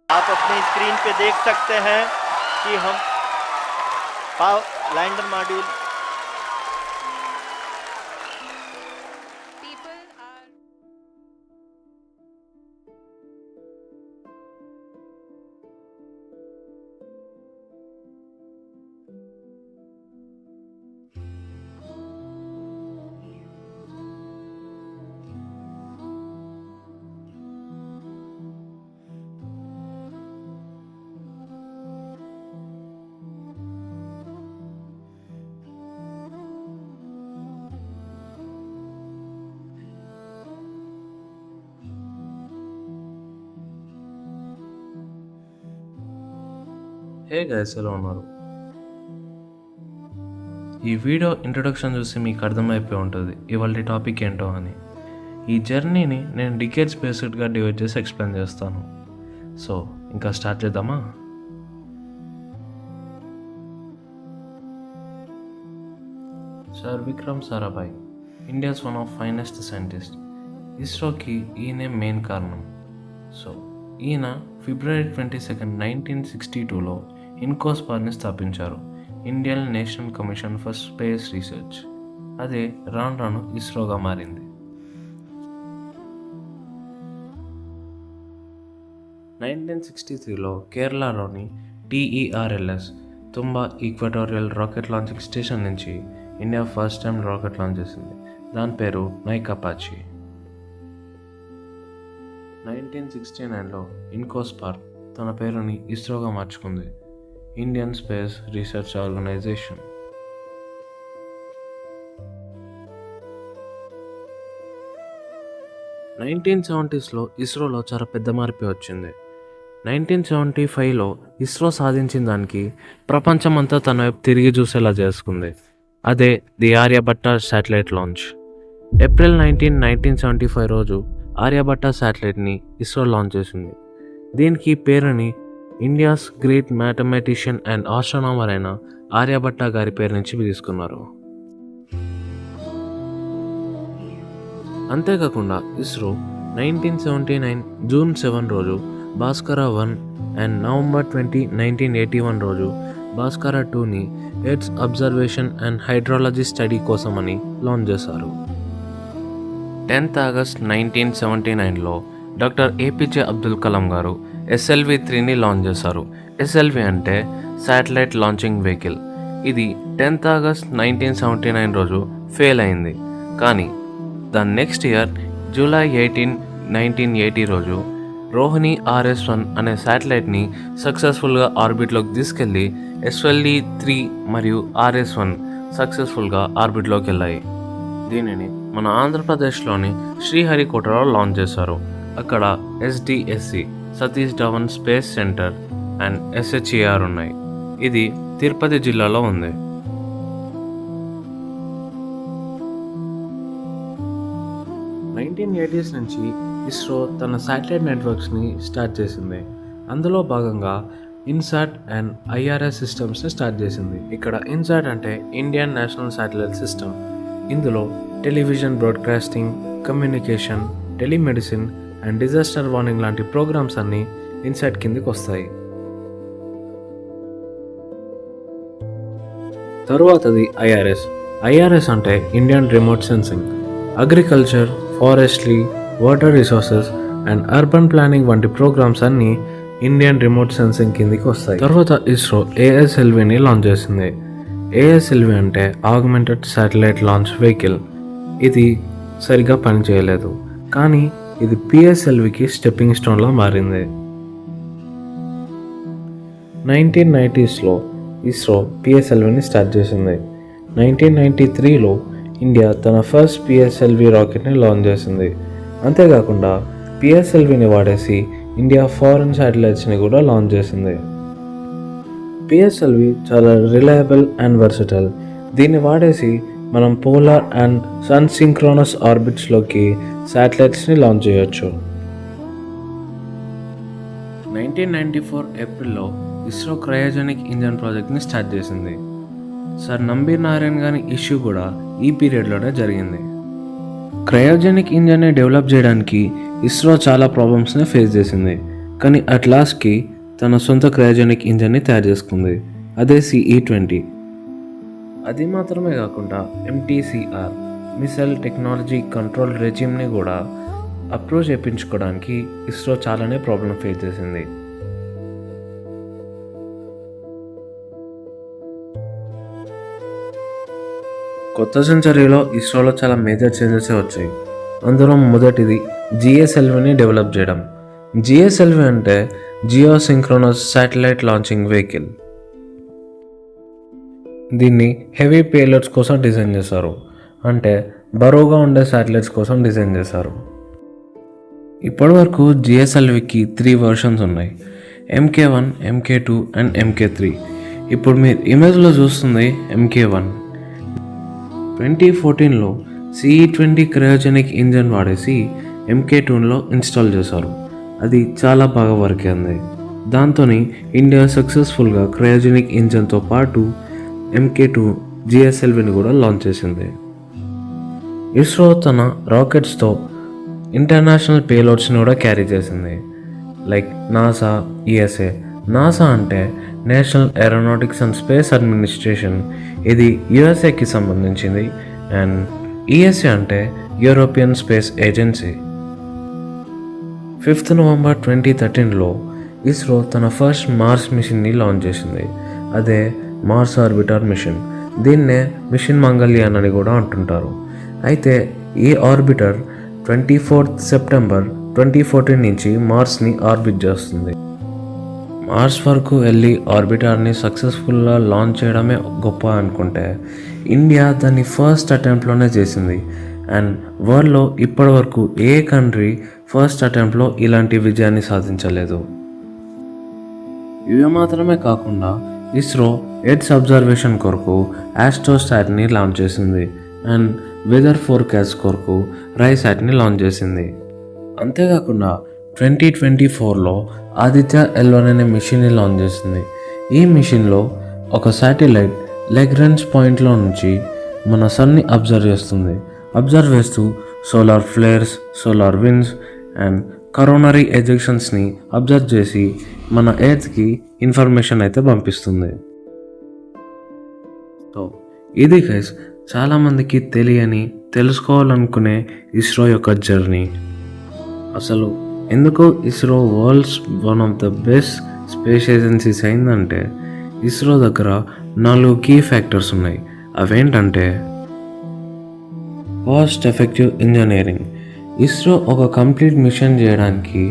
आप अपनी स्क्रीन पे देख सकते हैं कि हम लैंडर मॉड्यूल హే గైస్, ఎలా ఉన్నారు? ఈ వీడియో ఇంట్రొడక్షన్ చూసి మీకు అర్థమైపోయి ఉంటుంది ఇవాళ టాపిక్ ఏంటో అని. ఈ జర్నీని నేను డికేడ్స్ బేస్డ్గా డివైడ్ చేసి ఎక్స్ప్లెయిన్ చేస్తాను. సో ఇంకా స్టార్ట్ చేద్దామా? Sir Vikram Sarabhai, India's one of finest scientist. ఇస్రోకి ఈయనే మెయిన్ కారణం. సో ఈయన ఫిబ్రవరి 22, 1962లో ఇన్కోస్పార్ని స్థాపించారు, Indian national commission for space research. అదే రాను రాను ఇస్రోగా మారింది. 1963లో కేరళలోని TERLS Thumba equatorial rocket launching station నుంచి India first time rocket launch చేసింది. దాని పేరు నైక్ అపాచీ. 1969లో ఇన్కోస్పార్ తన పేరుని ఇస్రోగా మార్చుకుంది, Indian space research organisation. Nineteen 1970స్లో ఇస్రోలో చాలా పెద్ద మార్పు వచ్చింది. 1975లో ఇస్రో సాధించిన దానికి ప్రపంచమంతా తన వైపు తిరిగి చూసేలా చేసుకుంది. అదే the Aryabhata satellite launch. April 19, 1975 రోజు ఆర్యభట్ట శాటిలైట్ని ఇస్రో లాంచ్ చేసింది. దీనికి పేరుని India's great mathematician and astronomer అయిన ఆర్యభట్ట గారి పేరు నుంచి తీసుకున్నారు. అంతేకాకుండా ఇస్రో 1979 జూన్ 7 రోజు భాస్కర 1 అండ్ నవంబర్ 20, 1981 రోజు భాస్కర 2ని earth observation and hydrology study కోసమని లాంచ్ చేశారు. 10 ఆగస్ట్ 1979లో డాక్టర్ APJ అబ్దుల్ కలాం గారు SLV-3ని లాంచ్ చేశారు. SLV అంటే శాటిలైట్ లాంచింగ్ వెహికల్. ఇది 10 ఆగస్ట్ 1979 రోజు ఫెయిల్ అయింది. కానీ దాని నెక్స్ట్ ఇయర్ జూలై 18, 1980 రోజు రోహిణి RS-1 అనే శాటిలైట్ని సక్సెస్ఫుల్గా ఆర్బిట్లోకి తీసుకెళ్ళి SLV-3 మరియు RS-1 సక్సెస్ఫుల్గా ఆర్బిట్లోకి వెళ్ళాయి. దీనిని మన ఆంధ్రప్రదేశ్లోని శ్రీహరికోటలో లాంచ్ చేశారు. అక్కడ SDSC Satish Dhawan space centre and SHER ఉన్నాయి. ఇది తిరుపతి జిల్లాలో ఉంది. '80s నుంచి ఇస్రో తన శాటిలైట్ నెట్వర్క్స్ని స్టార్ట్ చేసింది. అందులో భాగంగా ఇన్సాట్ అండ్ IRS సిస్టమ్స్ని స్టార్ట్ చేసింది. ఇక్కడ ఇన్సాట్ అంటే ఇండియన్ నేషనల్ శాటిలైట్ సిస్టమ్. ఇందులో television broadcasting, communication, telemedicine and disaster warning లాంటి ప్రోగ్రామ్స్ అన్నీ ఇన్సాట్ కిందకి వస్తాయి. తరువాతది IRS అంటే Indian remote sensing. Agriculture, forestry, water resources and urban planning వంటి ప్రోగ్రామ్స్ అన్నీ ఇండియన్ రిమోట్ సెన్సింగ్ కిందకి వస్తాయి. తర్వాత ఇస్రో ASLVని లాంచ్ చేసింది. ASLV అంటే ఆగ్మెంటెడ్ శాటిలైట్ లాంచ్ వెహికల్. ఇది సరిగా పనిచేయలేదు, కానీ ఇది PSLVకి స్టెప్పింగ్ స్టోన్లా మారింది. 1990స్లో ఇస్రో PSLVని స్టార్ట్ చేసింది. 1993లో ఇండియా తన ఫస్ట్ PSLV రాకెట్ని లాంచ్ చేసింది. అంతేకాకుండా PSLVని వాడేసి ఇండియా ఫారెన్ శాటిలైట్స్ని కూడా లాంచ్ చేసింది. PSLV చాలా రిలయబుల్ అండ్ వర్సటైల్. దీన్ని వాడేసి మనం పోలార్ అండ్ సన్ సింక్రోనస్ ఆర్బిట్స్లోకి శాటిలైట్స్ని లాంచ్ చేయొచ్చు. 1994 ఏప్రిల్లో ఇస్రో క్రయోజెనిక్ ఇంజన్ ప్రాజెక్ట్ని స్టార్ట్ చేసింది. సర్ నంబీర్ నారాయణ్ గారి ఇష్యూ కూడా ఈ పీరియడ్లోనే జరిగింది. క్రయోజెనిక్ ఇంజన్ని డెవలప్ చేయడానికి ఇస్రో చాలా ప్రాబ్లమ్స్ని ఫేస్ చేసింది. కానీ అట్ లాస్ట్కి తన సొంత క్రయోజెనిక్ ఇంజన్ని తయారు చేసుకుంది, అదే CE-20. అది మాత్రమే కాకుండా MTCR మిసైల్ టెక్నాలజీ కంట్రోల్ రెజిమ్ని కూడా అప్రోచ్ చేయించుకోవడానికి ఇస్రో చాలానే ప్రాబ్లం ఫేస్ చేసింది. కొత్త సెంచరీలో ఇస్రోలో చాలా మేజర్ చేంజెస్ వచ్చాయి. అందులో మొదటిది GSLVని డెవలప్ చేయడం. GSLV అంటే geosynchronous satellite launching vehicle. దీన్ని హెవీ పేలోడ్స్ కోసం డిజైన్ చేశారు, అంటే బరువుగా ఉండే శాటిలైట్స్ కోసం డిజైన్ చేశారు. ఇప్పటివరకు GSLVకి 3 వర్షన్స్ ఉన్నాయి, MK1, MK2 అండ్ MK3. ఇప్పుడు మీరు ఇమేజ్లో చూస్తుంది MK1. 2014లో CE-20 క్రయోజెనిక్ ఇంజన్ వాడేసి MK2లో ఇన్స్టాల్ చేశారు. అది చాలా బాగా వర్క్ అయింది. దాంతో ఇండియా సక్సెస్ఫుల్గా క్రయోజెనిక్ ఇంజన్తో పాటు MK2 GSLVని కూడా లాంచ్ చేసింది. ఇస్రో తన రాకెట్స్తో ఇంటర్నేషనల్ పేలోడ్స్ని కూడా క్యారీ చేసింది, లైక్ నాసా, ESA. నాసా అంటే national aeronautics and space administration, ఇది USAకి సంబంధించింది. అండ్ ESA అంటే యూరోపియన్ స్పేస్ ఏజెన్సీ. 5 నవంబర్ 2013లో ఇస్రో తన ఫస్ట్ మార్స్ మిషన్ని లాంచ్ చేసింది, అదే మార్స్ ఆర్బిటర్ మిషన్. దీన్నే మిషన్ మంగళ్యాన్ అని కూడా అంటుంటారు. అయితే ఈ ఆర్బిటర్ 24 సెప్టెంబర్ 2014 నుంచి మార్స్ని ఆర్బిట్ చేస్తుంది. మార్స్ వరకు వెళ్ళి ఆర్బిటర్ని సక్సెస్ఫుల్గా లాంచ్ చేయడమే గొప్ప అనుకుంటే, ఇండియా దాన్ని ఫస్ట్ అటెంప్ట్లోనే చేసింది. అండ్ వరల్డ్లో ఇప్పటి వరకు ఏ కంట్రీ ఫస్ట్ అటెంప్ట్లో ఇలాంటి విజయాన్ని సాధించలేదు. ఇవి మాత్రమే కాకుండా ఇస్రో ఎర్త్ అబ్జర్వేషన్ కొరకు ఆస్ట్రోసాట్ని లాంచ్ చేసింది అండ్ వెదర్ ఫోర్కాస్ట్ కొరకు రైసాట్ని లాంచ్ చేసింది. అంతేకాకుండా 2024లో ఆదిత్య L1 అనే మిషన్ని లాంచ్ చేసింది. ఈ మిషన్లో ఒక శాటిలైట్ లాగ్రాంజ్ పాయింట్లో నుంచి మన సన్ని అబ్జర్వ్ చేస్తుంది. అబ్జర్వ్ చేస్తూ solar flares, solar winds and coronary ఎజెక్షన్స్ని అబ్జర్వ్ చేసి మన ఎర్త్కి ఇన్ఫర్మేషన్ అయితే పంపిస్తుంది. సో ఇది గైస్ చాలామందికి తెలియని, తెలుసుకోవాలనుకునే ఇస్రో యొక్క జర్నీ. అసలు ఎందుకు ISRO world's one of the best space agencies అయిందంటే, ఇస్రో దగ్గర 4 కీ ఫ్యాక్టర్స్ ఉన్నాయి. అవేంటంటే కాస్ట్ ఎఫెక్టివ్ ఇంజనీరింగ్. ఇస్రో ఒక కంప్లీట్ మిషన్ చేయడానికి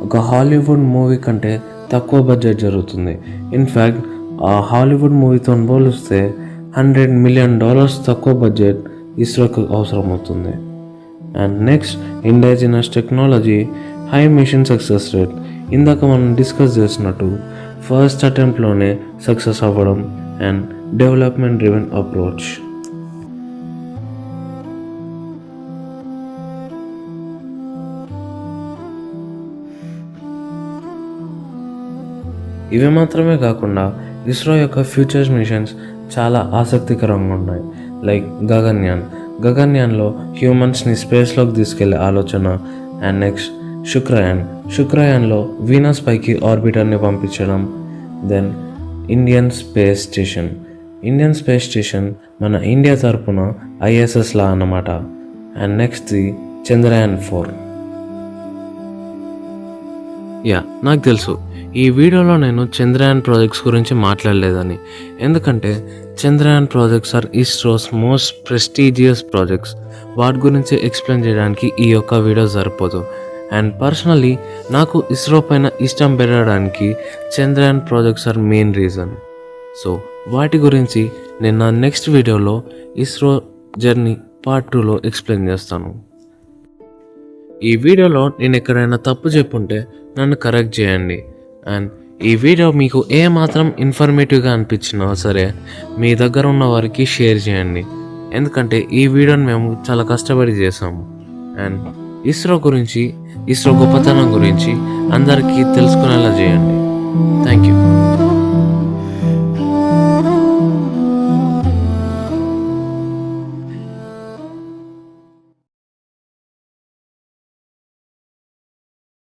ఒక హాలీవుడ్ మూవీ కంటే తక్కువ బడ్జెట్ జరుగుతుంది. ఇన్ఫ్యాక్ట్ ఆ హాలీవుడ్ మూవీతో పోలిస్తే $100 మిలియన్ తక్కువ బడ్జెట్ ఇస్రోకి అవసరం అవుతుంది. And next indigenous technology, high mission success rate. ఇందాక మనం డిస్కస్ చేసినట్టు ఫస్ట్ అటెంప్ట్లోనే సక్సెస్ అవ్వడం అండ్ డెవలప్మెంట్ డ్రివెన్ అప్రోచ్. ఇవి మాత్రమే కాకుండా ఇస్రో యొక్క ఫ్యూచర్ మిషన్స్ చాలా ఆసక్తికరంగా ఉన్నాయి. లైక్ గగన్యాన్లో హ్యూమన్స్ని స్పేస్లోకి తీసుకెళ్లే ఆలోచన. అండ్ నెక్స్ట్ శుక్రయాన్లో వీనస్ పైకి ఆర్బిటర్ని పంపించడం. దెన్ ఇండియన్ స్పేస్ స్టేషన్ మన ఇండియా తరపున ISSలా అన్నమాట. And next Chandrayaan 4. నాకు తెలుసు ఈ వీడియోలో నేను చంద్రయాన్ ప్రాజెక్ట్స్ గురించి మాట్లాడలేదని, ఎందుకంటే Chandrayaan projects are ISRO's most prestigious projects. వాటి గురించి ఎక్స్ప్లెయిన్ చేయడానికి ఈ యొక్క వీడియో సరిపోదు. అండ్ పర్సనలీ నాకు ఇస్రో పైన ఇష్టం పెరగడానికి Chandrayaan projects are main reason. So వాటి గురించి నేను నా నెక్స్ట్ వీడియోలో ఇస్రో జర్నీ పార్ట్ 2లో ఎక్స్ప్లెయిన్ చేస్తాను. ఈ వీడియోలో నేను ఎక్కడైనా తప్పు చెప్పుంటే నన్ను కరెక్ట్ చేయండి. అండ్ ఈ వీడియో మీకు ఏమాత్రం ఇన్ఫర్మేటివ్గా అనిపించినా సరే మీ దగ్గర ఉన్న వారికి షేర్ చేయండి, ఎందుకంటే ఈ వీడియోని మేము చాలా కష్టపడి చేసాము. అండ్ ఇస్రో గొప్పతనం గురించి అందరికీ తెలుసుకునేలా చేయండి.